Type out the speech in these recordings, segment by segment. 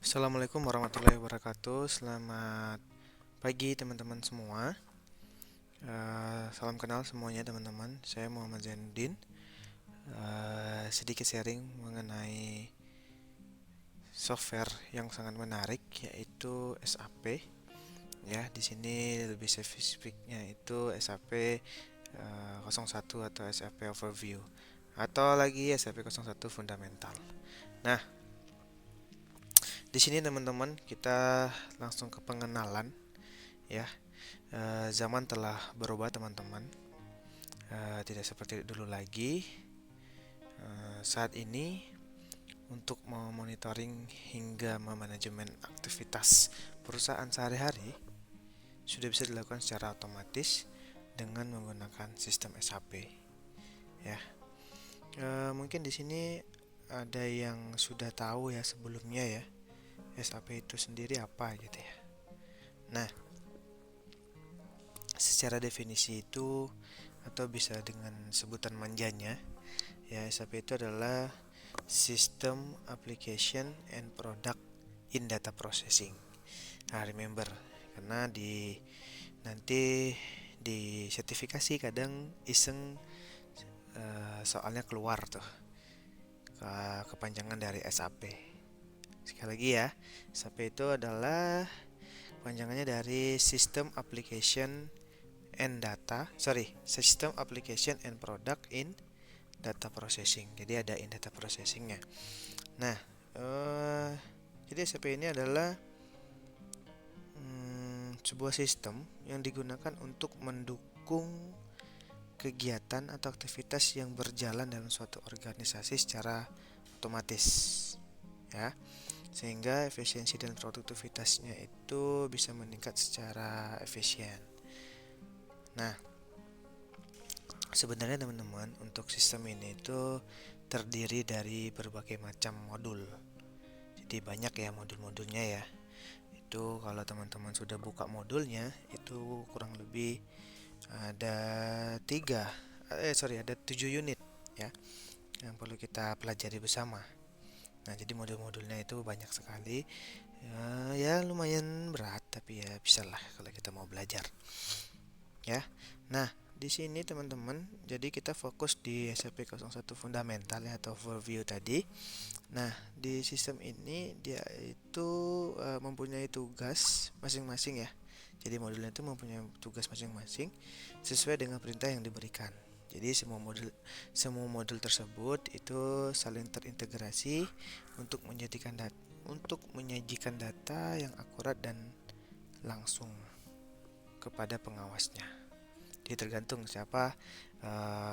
Assalamualaikum warahmatullahi wabarakatuh. Selamat pagi teman-teman semua. Salam kenal semuanya teman-teman. Saya Muhammad Zainuddin. Sedikit sharing mengenai software yang sangat menarik yaitu SAP. Ya, di sini lebih spesifiknya itu SAP 01 atau SAP Overview atau lagi SAP 01 Fundamental. Nah, di sini teman-teman kita langsung ke pengenalan ya. Zaman telah berubah teman-teman. Tidak seperti dulu lagi. Saat ini untuk memonitoring hingga memanajemen aktivitas perusahaan sehari-hari sudah bisa dilakukan secara otomatis dengan menggunakan sistem SAP. Ya, mungkin di sini ada yang sudah tahu ya sebelumnya ya SAP itu sendiri apa gitu ya. Nah, secara definisi itu atau bisa dengan sebutan manjanya ya, SAP itu adalah System Application and Product in Data Processing. Nah, remember karena nanti di sertifikasi kadang iseng soalnya keluar tuh kepanjangan dari SAP. Sekali lagi ya, SAP itu adalah panjangannya dari System Application and Product in Data Processing. Jadi ada in data processingnya. Nah, jadi SAP ini adalah sebuah sistem yang digunakan untuk mendukung kegiatan atau aktivitas yang berjalan dalam suatu organisasi secara otomatis, ya, sehingga efisiensi dan produktivitasnya itu bisa meningkat secara efisien. Nah, sebenarnya teman-teman untuk sistem ini itu terdiri dari berbagai macam modul. Jadi banyak ya modul-modulnya ya. Itu kalau teman-teman sudah buka modulnya itu kurang lebih ada ada 7 unit ya yang perlu kita pelajari bersama. Nah, jadi modul-modulnya itu banyak sekali. Ya lumayan berat tapi ya bisalah kalau kita mau belajar. Ya. Nah, di sini teman-teman, jadi kita fokus di SAP 01 fundamental ya, atau overview tadi. Nah, di sistem ini dia itu mempunyai tugas masing-masing ya. Jadi modulnya itu mempunyai tugas masing-masing sesuai dengan perintah yang diberikan. Jadi semua modul tersebut itu saling terintegrasi untuk menyajikan data yang akurat dan langsung kepada pengawasnya. Jadi tergantung siapa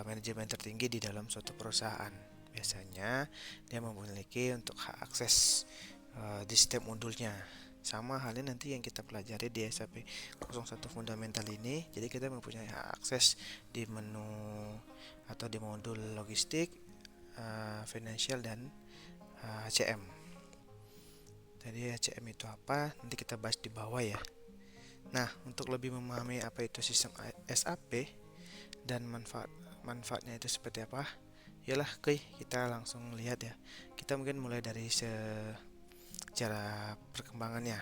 manajemen tertinggi di dalam suatu perusahaan. Biasanya dia memiliki untuk hak akses di setiap modulnya. Sama halnya nanti yang kita pelajari di SAP 01 fundamental ini. Jadi kita mempunyai hak akses di menu atau di modul logistik, financial dan HCM. Jadi HCM itu apa? Nanti kita bahas di bawah ya. Nah, untuk lebih memahami apa itu sistem SAP dan manfaatnya itu seperti apa, yalah kita langsung lihat ya. Kita mungkin mulai dari sejarah perkembangannya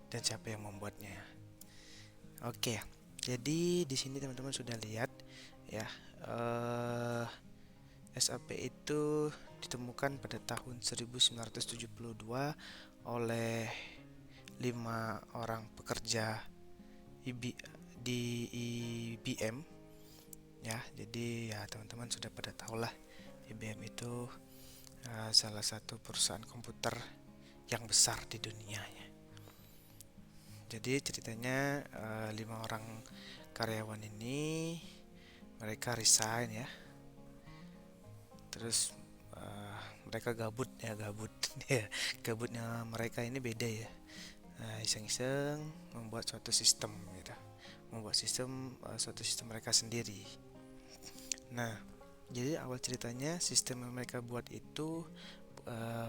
dan siapa yang membuatnya. Oke, jadi di sini teman-teman sudah lihat ya, SAP itu ditemukan pada tahun 1972 oleh 5 orang pekerja di IBM ya. Jadi ya teman-teman sudah pada tahu lah, IBM itu salah satu perusahaan komputer yang besar di dunia ya. Jadi ceritanya 5 orang karyawan ini mereka resign ya. Terus mereka gabut ya, gabutnya mereka ini beda ya. Iseng-iseng membuat suatu sistem gitu, suatu sistem mereka sendiri. Nah, jadi awal ceritanya sistem yang mereka buat itu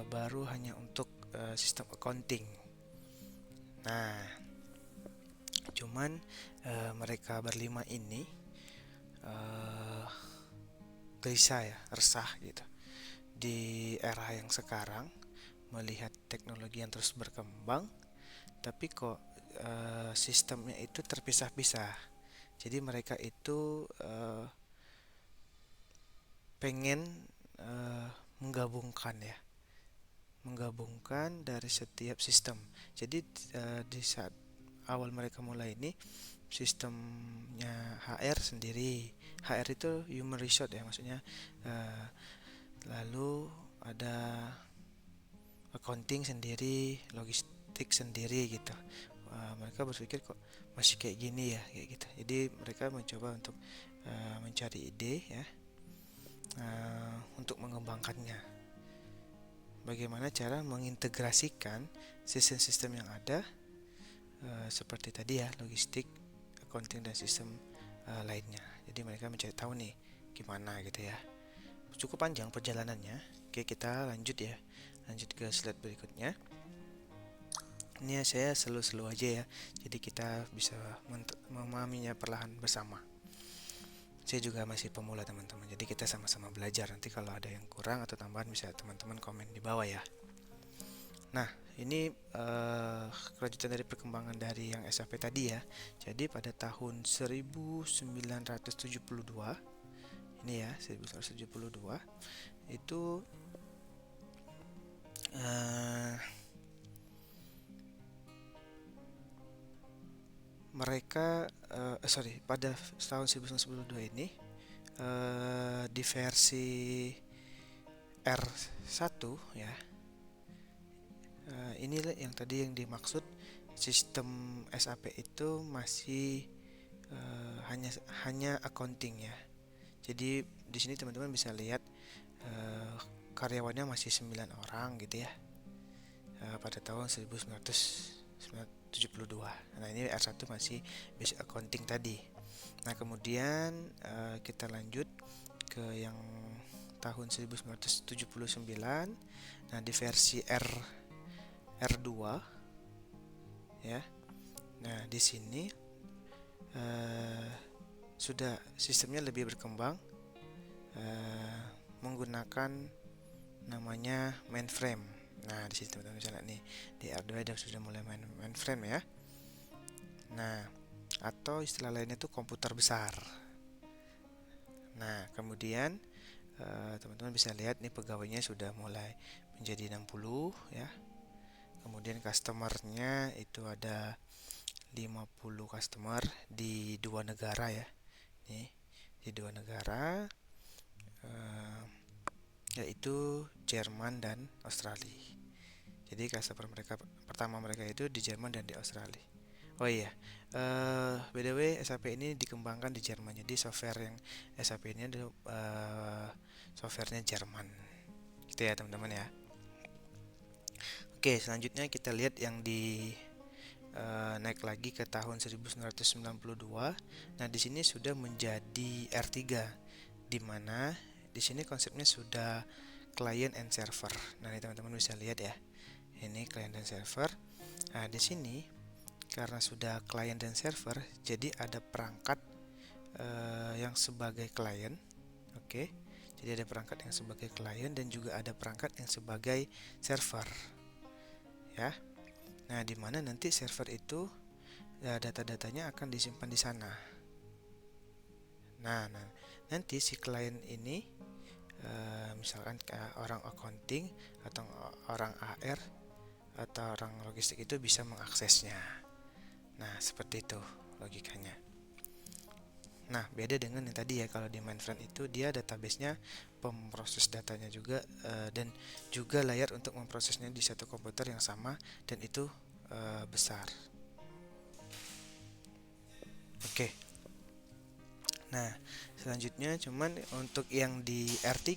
baru hanya untuk sistem accounting. Nah, cuman mereka berlima ini gelisah ya, resah gitu. Di era yang sekarang melihat teknologi yang terus berkembang, tapi kok sistemnya itu terpisah-pisah. Jadi mereka itu pengen eh, menggabungkan ya, menggabungkan dari setiap sistem. Jadi di saat awal mereka mulai ini, sistemnya HR sendiri. HR itu human resource ya, maksudnya eh, lalu ada accounting sendiri, logistik sendiri gitu. Mereka berpikir kok masih kayak gini ya, kayak gitu. Jadi mereka mencoba untuk mencari ide ya, untuk mengembangkannya. Bagaimana cara mengintegrasikan sistem-sistem yang ada, seperti tadi ya, logistik, accounting, dan sistem lainnya. Jadi mereka mencari tahu nih gimana gitu ya. Cukup panjang perjalanannya. Oke, kita lanjut ya. Lanjut ke slide berikutnya. Ini saya slow-slow aja ya. Jadi kita bisa memahaminya perlahan bersama. Saya juga masih pemula teman-teman. Jadi kita sama-sama belajar. Nanti kalau ada yang kurang atau tambahan bisa teman-teman komen di bawah ya. Nah, ini kelanjutan dari perkembangan dari yang SAP tadi ya. Jadi pada tahun 1972, ini ya 1972 itu mereka pada tahun 1992 ini di versi R1 ya. Ini yang tadi yang dimaksud, sistem SAP itu masih hanya accounting ya. Jadi di sini teman-teman bisa lihat karyawannya masih 9 orang gitu ya. Pada tahun 1972. Nah, ini R1 masih basic accounting tadi. Nah, kemudian kita lanjut ke yang tahun 1979. Nah, di versi R2 ya. Nah, di sini sudah sistemnya lebih berkembang, menggunakan namanya mainframe. Nah, di sini teman-teman bisa lihat nih, di R2 sudah mulai mainframe ya. Nah, atau istilah lainnya itu komputer besar. Nah, kemudian teman-teman bisa lihat nih pegawainya sudah mulai menjadi 60 ya. Kemudian customernya itu ada 50 customer di dua negara ya. Nih, di dua negara, yaitu Jerman dan Australia. Jadi customer pertama mereka itu di Jerman dan di Australia. Oh iya, by the way, SAP ini dikembangkan di Jerman. Jadi software yang SAP ini adalah softwarenya Jerman. Gitu ya teman-teman ya. Oke, selanjutnya kita lihat yang di naik lagi ke tahun 1992. Nah, di sini sudah menjadi R3, di mana di sini konsepnya sudah client and server. Nah, ini teman-teman bisa lihat ya. Ini client dan server. Nah, di sini karena sudah client dan server, jadi ada perangkat yang sebagai client. Oke. Jadi ada perangkat yang sebagai client dan juga ada perangkat yang sebagai server. Ya. Nah, di mana nanti server itu data-datanya akan disimpan di sana. Nah, nanti si klien ini misalkan orang accounting atau orang AR atau orang logistik itu bisa mengaksesnya. Nah, seperti itu logikanya. Nah, beda dengan yang tadi ya, kalau di mainframe itu dia database-nya, pemproses datanya juga, dan juga layar untuk memprosesnya di satu komputer yang sama, dan itu besar. Oke. Nah, selanjutnya cuman untuk yang di R3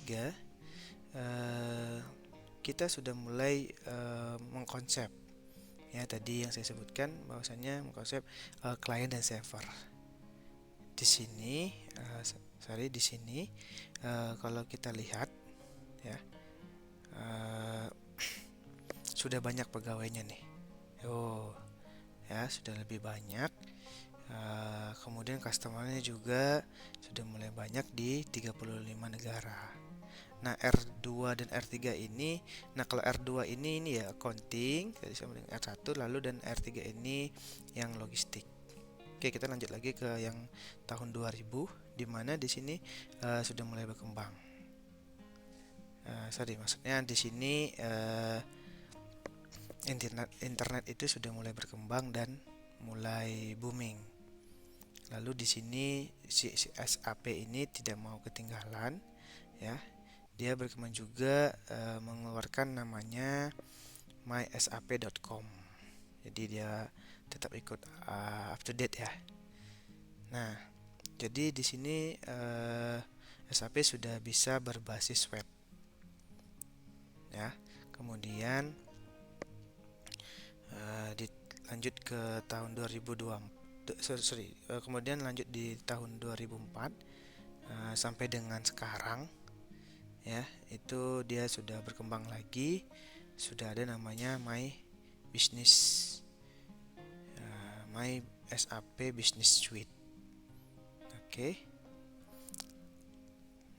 kita sudah mulai mengkonsep ya, tadi yang saya sebutkan bahwasanya mengkonsep client dan server. Di sini di sini kalau kita lihat ya, sudah banyak pegawainya nih. Oh, ya sudah lebih banyak. Kemudian customernya juga sudah mulai banyak di 35 negara. Nah, R2 dan R3 ini, nah kalau R2 ini ya accounting, jadi sama dengan R1, lalu dan R3 ini yang logistik. Oke, kita lanjut lagi ke yang tahun 2000, di mana di sini sudah mulai berkembang. Sorry, maksudnya di sini internet itu sudah mulai berkembang dan mulai booming. Lalu di sini si SAP ini tidak mau ketinggalan, ya. Dia berkembang juga mengeluarkan namanya mysap.com. Jadi dia tetap ikut up to date ya. Nah, jadi di sini SAP sudah bisa berbasis web, ya. Kemudian dilanjut ke tahun 2024. Kemudian lanjut di tahun 2004 sampai dengan sekarang, ya. Itu dia sudah berkembang lagi, sudah ada namanya Business My SAP Business Suite. Oke.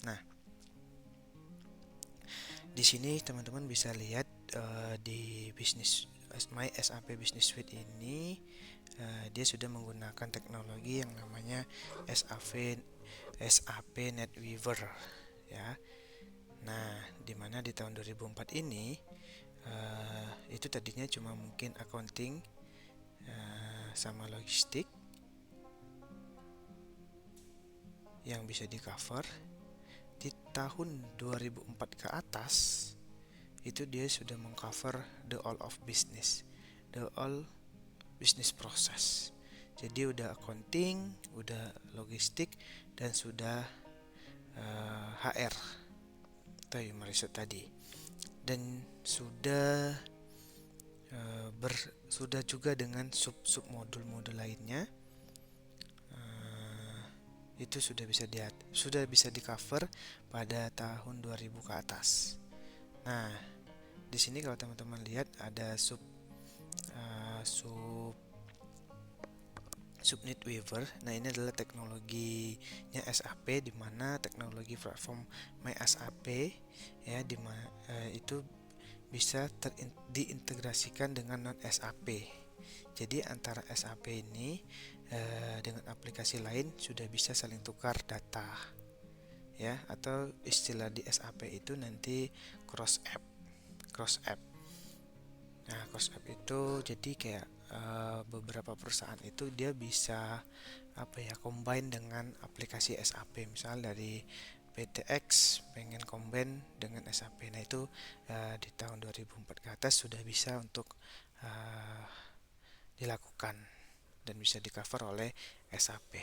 Nah, di sini teman-teman bisa lihat di My SAP Business Suite ini dia sudah menggunakan teknologi yang namanya SAP NetWeaver, ya. Nah, di mana di tahun 2004 ini itu tadinya cuma mungkin accounting sama logistik yang bisa di cover. Di tahun 2004 ke atas itu dia sudah mengcover the all business process. Jadi udah accounting, udah logistik, dan sudah HR atau human resource tadi, dan sudah juga dengan sub modul lainnya. Itu sudah bisa di cover pada tahun 2000 ke atas. Nah, di sini kalau teman-teman lihat ada sub NetWeaver. Nah, ini adalah teknologinya SAP, di mana teknologi platform My SAP, ya, itu bisa diintegrasikan dengan non SAP. Jadi antara SAP ini dengan aplikasi lain sudah bisa saling tukar data, ya, atau istilah di SAP itu nanti cross app. Nah, cross app itu jadi kayak beberapa perusahaan itu dia bisa combine dengan aplikasi SAP. Misal dari PTX pengen combine dengan SAP. Nah, itu di tahun 2004 ke atas sudah bisa untuk dilakukan dan bisa di cover oleh SAP.